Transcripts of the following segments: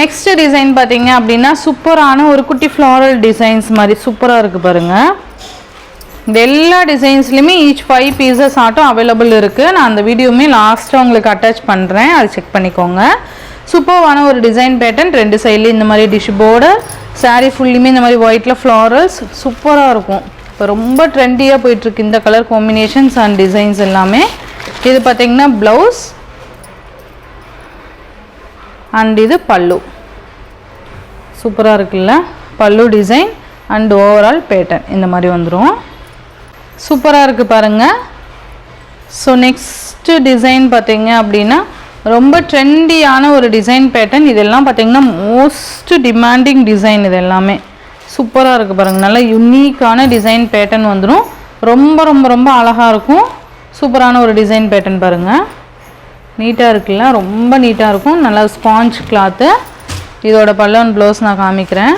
Next design பார்த்தீங்க அப்படின்னா சூப்பரான ஒரு குட்டி ஃப்ளாரல் டிசைன்ஸ் மாதிரி சூப்பராக இருக்குது பாருங்கள். இந்த எல்லா டிசைன்ஸ்லையுமே ஈச் 5 பீசஸ் ஆட்டும் அவைலபிள் இருக்குது. நான் அந்த வீடியோவுமே லாஸ்ட்டாக உங்களுக்கு அட்டாச் பண்ணுறேன், அது செக் பண்ணிக்கோங்க. சூப்பரான ஒரு டிசைன் பேட்டர்ன், 2 சைட்லேயும் இந்த மாதிரி டிஷ் பார்டர், சாரீ ஃபுல்லுமே இந்த மாதிரி ஒயிட்டில் ஃப்ளாரல்ஸ் சூப்பராக இருக்கும். இப்போ ரொம்ப ட்ரெண்டியாக போயிட்டுருக்கு இந்த கலர் காம்பினேஷன்ஸ் அண்ட் டிசைன்ஸ் எல்லாமே. இது பார்த்திங்கன்னா ப்ளவுஸ் அண்ட் இது பல்லு. சூப்பராக இருக்குல்ல பல்லு டிசைன் அண்ட் ஓவரால் பேட்டர்ன் இந்த மாதிரி வந்துடும். சூப்பராக இருக்குது பாருங்கள். ஸோ நெக்ஸ்ட்டு டிசைன் பார்த்திங்க அப்படின்னா ரொம்ப ட்ரெண்டியான ஒரு டிசைன் பேட்டர்ன். இதெல்லாம் பார்த்திங்கன்னா மோஸ்ட் டிமாண்டிங் டிசைன். இது எல்லாமே சூப்பராக இருக்குது பாருங்கள். நல்லா யுனிக்கான டிசைன் பேட்டர்ன் வந்துடும். ரொம்ப ரொம்ப ரொம்ப அழகாக இருக்கும். சூப்பரான ஒரு டிசைன் பேட்டர்ன் பாருங்கள். நீட்டாக இருக்குல்ல, ரொம்ப நீட்டாக இருக்கும். நல்லா ஸ்பாஞ்ச் கிளாத்து. இதோட பல்லு அண்ட் ப்ளவுஸ் நான் காமிக்கிறேன்.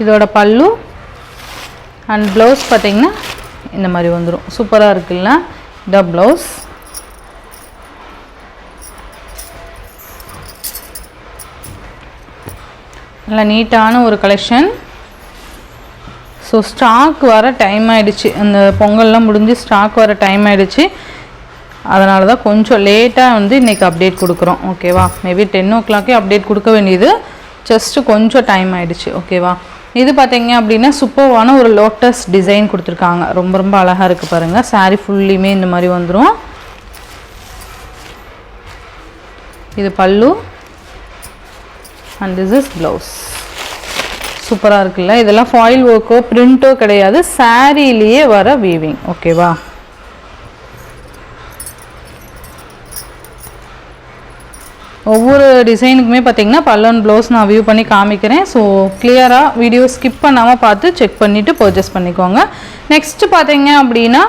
இதோட பல்லு அண்ட் ப்ளவுஸ் பார்த்திங்கன்னா இந்த மாதிரி வந்துடும். சூப்பராக இருக்குல்ல, இந்த ப்ளவுஸ். நல்லா நீட்டான ஒரு கலெக்ஷன். ஸோ ஸ்டாக் வர டைம் ஆகிடுச்சு, அந்த பொங்கல்லாம் முடிஞ்சு ஸ்டாக் வர டைம் ஆகிடுச்சு. அதனால தான் கொஞ்சம் லேட்டாக வந்து இன்றைக்கி அப்டேட் கொடுக்குறோம். ஓகேவா, மேபி 10 o'clock அப்டேட் கொடுக்க வேண்டியது, ஜஸ்ட்டு கொஞ்சம் டைம் ஆகிடுச்சு. ஓகேவா, இது பார்த்தீங்க அப்படின்னா சூப்பரான ஒரு லோட்டஸ் டிசைன் கொடுத்துருக்காங்க. ரொம்ப ரொம்ப அழகாக இருக்குது பாருங்கள். சாரீ ஃபுல்லியுமே இந்த மாதிரி வந்துடும். இது பல்லு அண்ட் திஸ் இஸ் ப்ளவுஸ். சூப்பராக இருக்குல்ல. இதெல்லாம் ஃபாயில் ஒர்க்கோ பிரிண்ட்டோ கிடையாது, சாரீலேயே வர வீவிங். ஓகேவா, ஒவ்வொரு டிசைனுக்குமே பார்த்திங்கன்னா பல்லன் ப்ளவுஸ் நான் வியூ பண்ணி காமிக்கிறேன். ஸோ கிளியராக வீடியோ ஸ்கிப் பண்ணாமல் பார்த்து செக் பண்ணிவிட்டு பர்ச்சேஸ் பண்ணிக்கோங்க. நெக்ஸ்ட்டு பார்த்தீங்க அப்படின்னா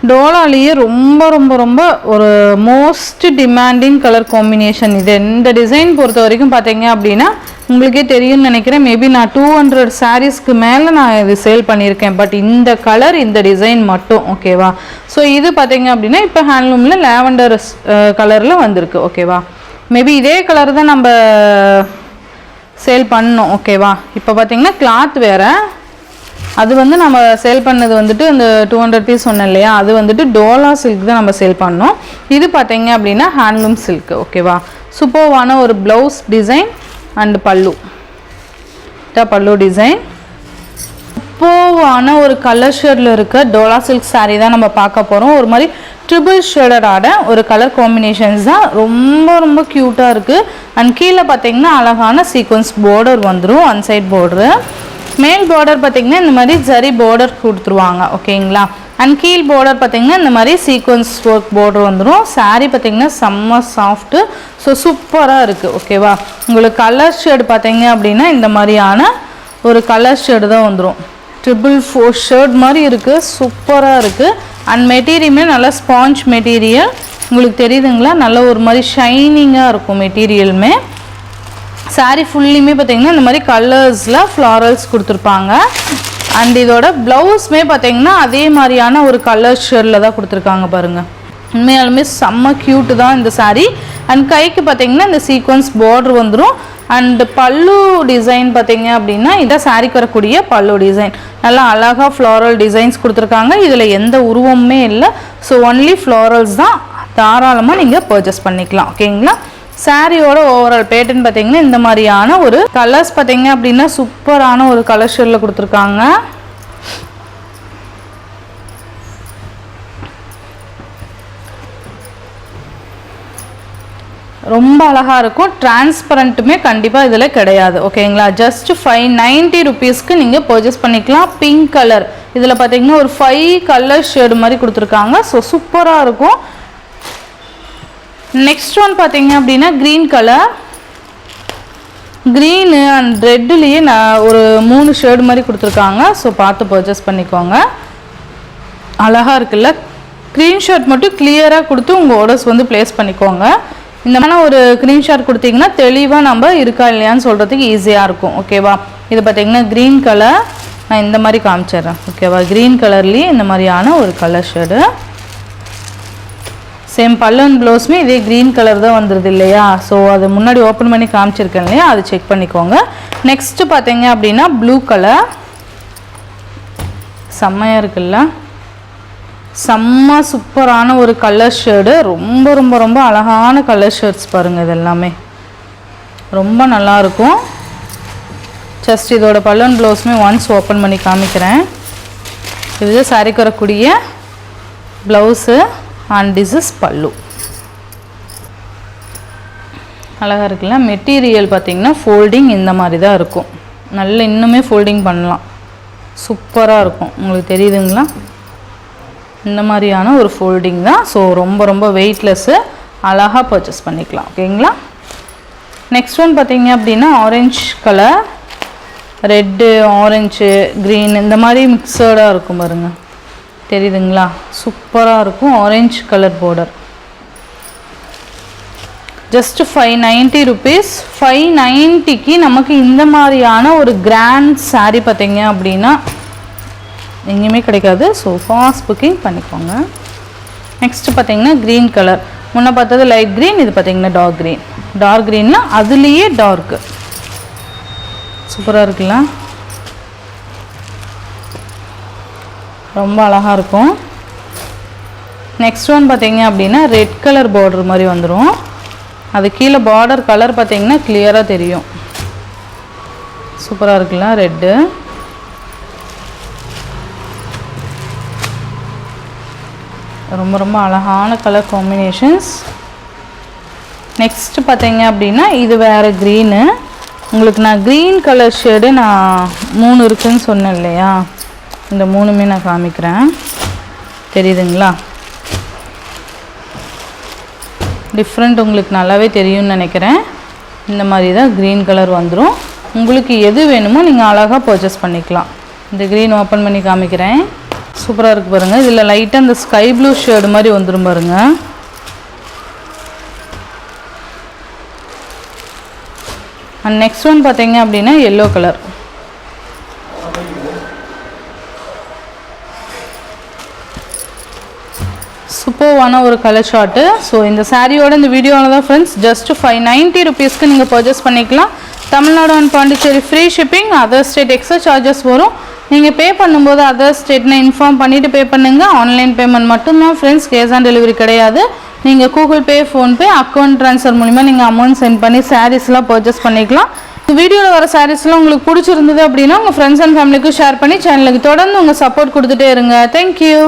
டோலாலேயே ரொம்ப ரொம்ப ரொம்ப ஒரு மோஸ்ட் டிமாண்டிங் கலர் காம்பினேஷன் இது. இந்த டிசைன் பொறுத்த வரைக்கும் பார்த்தீங்க அப்படின்னா உங்களுக்கே தெரியும்னு நினைக்கிறேன். மேபி நான் 200 சாரீஸ்க்கு மேலே நான் இது சேல் பண்ணியிருக்கேன். பட் இந்த கலர் இந்த டிசைன் மட்டும். ஓகேவா, ஸோ இது பார்த்தீங்க அப்படின்னா இப்போ ஹேண்ட்லூமில் லாவெண்டர் கலரில் வந்திருக்கு. ஓகேவா, மேபி இதே கலர் தான் நம்ம சேல் பண்ணோம். ஓகேவா, இப்போ பார்த்தீங்கன்னா கிளாத் வேறு. அது வந்து நம்ம சேல் பண்ணது வந்துட்டு இந்த 200 பீஸ் சொன்னேன் இல்லையா, அது வந்துட்டு டோலா சில்க் தான் நம்ம சேல் பண்ணோம். இது பார்த்தீங்க அப்படின்னா ஹேண்ட்லூம் சில்க். ஓகேவா, சூப்பர்வான ஒரு ப்ளவுஸ் டிசைன் அண்ட் பல்லு. பல்லு டிசைன் சூப்பர்வான ஒரு கலர் ஷேடில் இருக்க டோலா சில்க் சாரீ தான் நம்ம பார்க்க போகிறோம். ஒரு மாதிரி ட்ரிபிள் ஷேடடான ஒரு கலர் காம்பினேஷன்ஸ் தான். ரொம்ப ரொம்ப க்யூட்டாக இருக்குது. அண்ட் கீழே பார்த்தீங்கன்னா அழகான சீக்வன்ஸ் பார்டர் வந்துடும். ஒன் சைட் பார்டரு, மேல் பார்டர் பார்த்திங்கன்னா இந்த மாதிரி ஜரி பார்டர் கொடுத்துருவாங்க. ஓகேங்களா, அண்ட் கீழ் பார்டர் பார்த்திங்கன்னா இந்த மாதிரி சீக்வன்ஸ் ஒர்க் பார்டர் வந்துடும். சாரீ பார்த்திங்கன்னா செம்ம சாஃப்ட்டு. ஸோ சூப்பராக இருக்குது. ஓகேவா, உங்களுக்கு கலர் ஷேடு பார்த்திங்க அப்படின்னா இந்த மாதிரியான ஒரு கலர் ஷேடு தான் வந்துடும். 4 ஷேட் மாதிரி இருக்குது. சூப்பராக இருக்குது. அண்ட் மெட்டீரியலுமே நல்லா ஸ்பாஞ்ச் மெட்டீரியல். உங்களுக்கு தெரியுதுங்களா, நல்ல ஒரு மாதிரி ஷைனிங்காக இருக்கும் மெட்டீரியலுமே. சாரீ ஃபுல்லியுமே பார்த்திங்கன்னா இந்த மாதிரி கலர்ஸில் ஃப்ளாரல்ஸ் கொடுத்துருப்பாங்க. அண்ட் இதோட ப்ளவுஸுமே பார்த்திங்கன்னா அதே மாதிரியான ஒரு கலர் ஷேடில் தான் கொடுத்துருக்காங்க பாருங்கள். உண்மையாலுமே செம்ம க்யூட்டு தான் இந்த சாரீ. அண்ட் கைக்கு பார்த்திங்கன்னா இந்த சீக்வன்ஸ் பார்டர் வந்துடும். அண்ட் பல்லு டிசைன் பார்த்திங்க அப்படின்னா இதான் சாரீக்கு வரக்கூடிய பல்லு டிசைன். நல்லா அழகாக ஃப்ளாரல் டிசைன்ஸ் கொடுத்துருக்காங்க. இதில் எந்த உருவமுமே இல்லை. ஸோ ஒன்லி ஃப்ளாரல்ஸ் தான். தாராளமாக நீங்கள் பர்ச்சேஸ் பண்ணிக்கலாம். ஓகேங்களா, சாரியோட ஓவரால் பேட்டர்ன் பார்த்திங்கன்னா இந்த மாதிரியான ஒரு கலர்ஸ் பார்த்திங்க அப்படின்னா சூப்பரான ஒரு கலர் ஷேடில் கொடுத்துருக்காங்க. ரொம்ப அழகாக இருக்கும். டிரான்ஸ்பரண்ட்டுமே கண்டிப்பாக இதில் கிடையாது. ஓகேங்களா, ஜஸ்ட் 590 ருபீஸ்க்கு நீங்கள் பர்ச்சேஸ் பண்ணிக்கலாம். பிங்க் கலர் இதில் பார்த்திங்கன்னா ஒரு 5 கலர் ஷேடு மாதிரி கொடுத்துருக்காங்க. ஸோ சூப்பராக இருக்கும். நெக்ஸ்ட் ஒன் பார்த்திங்க அப்படின்னா க்ரீன் கலர். க்ரீனு அண்ட் ரெட்டுலேயே நான் ஒரு 3 ஷேடு மாதிரி கொடுத்துருக்காங்க. ஸோ பார்த்து பர்ச்சேஸ் பண்ணிக்கோங்க. அழகாக இருக்குல்ல. ஸ்க்ரீன்ஷாட் மட்டும் கிளியராக கொடுத்து உங்கள் ஆர்டர்ஸ் வந்து ப்ளேஸ் பண்ணிக்கோங்க. இந்த மாதிரி ஒரு ஸ்க்ரீன்ஷாட் கொடுத்தீங்கன்னா தெளிவாக நம்ம இருக்கா இல்லையான்னு சொல்கிறதுக்கு ஈஸியாக இருக்கும். ஓகேவா, இது பார்த்திங்கன்னா க்ரீன் கலர். நான் இந்த மாதிரி காமிச்சிட்றேன். ஓகேவா, க்ரீன் கலர்லேயே இந்த மாதிரியான ஒரு கலர் ஷேடு. சேம் பல்லு அண்ட் ப்ளவுஸுமே இதே க்ரீன் கலர் தான் வந்துடுது இல்லையா. ஸோ அது முன்னாடி ஓப்பன் பண்ணி காமிச்சிருக்கேன் இல்லையா, அது செக் பண்ணிக்கோங்க. நெக்ஸ்ட்டு பார்த்தீங்க அப்படின்னா ப்ளூ கலர் செம்மையாக இருக்குல்ல, செம்ம சூப்பரான ஒரு கலர் ஷேடு. ரொம்ப ரொம்ப ரொம்ப அழகான கலர் ஷேட்ஸ் பாருங்கள், இது எல்லாமே ரொம்ப நல்லாயிருக்கும். ஜஸ்ட் இதோட பல்லு அண்ட் ப்ளவுஸுமே ஒன்ஸ் ஓப்பன் பண்ணி காமிக்கிறேன். இது சாரிக்கு வரக்கூடிய ப்ளவுஸு அண்ட் திஸ் இஸ் பல்லு. அழகாக இருக்குல்ல. மெட்டீரியல் பார்த்திங்கன்னா ஃபோல்டிங் இந்த மாதிரி தான் இருக்கும். நல்ல இன்னுமே ஃபோல்டிங் பண்ணலாம், சூப்பராக இருக்கும். உங்களுக்கு தெரியுதுங்களா, இந்த மாதிரியான ஒரு ஃபோல்டிங் தான். ஸோ ரொம்ப ரொம்ப வெயிட்லெஸ்ஸு, அழகாக பர்ச்சேஸ் பண்ணிக்கலாம். ஓகேங்களா. நெக்ஸ்ட் ஒன் பார்த்திங்க அப்படின்னா orange colour, red, orange, green இந்த மாதிரி மிக்சடாக இருக்கும் பாருங்கள், தெரியுதுங்களா, சூப்பராக இருக்கும். Orange colour border. Just 590 rupees. 590க்கு நமக்கு இந்த மாதிரியான ஒரு கிராண்ட் சாரீ பார்த்தீங்க அப்படின்னா எங்கேயுமே கிடைக்காது. ஸோ ஃபாஸ்ட் புக்கிங் பண்ணிக்கோங்க. நெக்ஸ்ட்டு பார்த்தீங்கன்னா க்ரீன் கலர். முன்னே பார்த்தது லைட் க்ரீன், இது பார்த்தீங்கன்னா டார்க் க்ரீன். டார்க் க்ரீன்னா அதுலேயே டார்க்கு, சூப்பராக இருக்குல்ல, ரொம்ப அழகாக இருக்கும். நெக்ஸ்ட் ஒன் பார்த்தீங்க அப்படின்னா ரெட் கலர் பார்டர் மாதிரி வந்துடும். அது கீழே பார்டர் கலர் பார்த்தீங்கன்னா கிளியராக தெரியும், சூப்பராக இருக்குல்ல. ரெட்டு ரொம்ப ரொம்ப அழகான கலர் காம்பினேஷன்ஸ். நெக்ஸ்ட்டு பார்த்தீங்க அப்படின்னா இது வேறு க்ரீனு. உங்களுக்கு நான் க்ரீன் கலர் ஷேடு நான் 3 இருக்குதுன்னு சொன்னேன் இல்லையா, இந்த 3மே நான் காமிக்கிறேன், தெரியுதுங்களா. டிஃப்ரெண்ட் உங்களுக்கு நல்லாவே தெரியும்னு நினைக்கிறேன். இந்த மாதிரி தான் க்ரீன் கலர் வந்துடும். உங்களுக்கு எது வேணுமோ நீங்கள் அழகாக பர்ச்சேஸ் பண்ணிக்கலாம். இந்த க்ரீன் ஓப்பன் பண்ணி காமிக்கிறேன், சூப்பராக இருக்குது பாருங்கள். இதில் லைட்டாக இந்த ஸ்கை ப்ளூ ஷேடு மாதிரி வந்துடும் பாருங்கள். அண்ட் நெக்ஸ்ட் ஒன் பார்த்தீங்க அப்படின்னா எல்லோ கலர். சூப்பர்வான ஒரு கலர் ஷார்ட்டு. ஸோ இந்த சாரியோட இந்த வீடியோவில் தான் ஃப்ரெண்ட்ஸ் ஜஸ்ட் 590 rupeesக்கு நீங்கள் பர்ச்சேஸ் பண்ணிக்கலாம். Tamil Nadu and Pondicherry free shipping. Other state extra charges வரும். நீங்கள் பே பண்ணும்போது அதர் ஸ்டேட்னு இன்ஃபார்ம் பண்ணிவிட்டு பே பண்ணுங்கள். ஆன்லைன் பேமெண்ட் மட்டும்தான் ஃப்ரெண்ட்ஸ், கேஷ் ஆன் டெலிவரி கிடையாது. நீங்கள் Google Pay, PhonePe, account transfer மூலிமா நீங்கள் அமௌண்ட் சென்ட் பண்ணி சாரீஸ்லாம் பர்ச்சேஸ் பண்ணிக்கலாம். இந்த வீடியோவில் வர சாரீஸ்லாம் உங்களுக்கு பிடிச்சிருந்தது அப்படின்னா உங்கள் ஃப்ரெண்ட்ஸ் அண்ட் ஃபேமிலிக்கு ஷேர் பண்ணி சேனலுக்கு தொடர்ந்து உங்கள் சப்போர்ட் கொடுத்துட்டே இருங்க. தேங்க்யூ.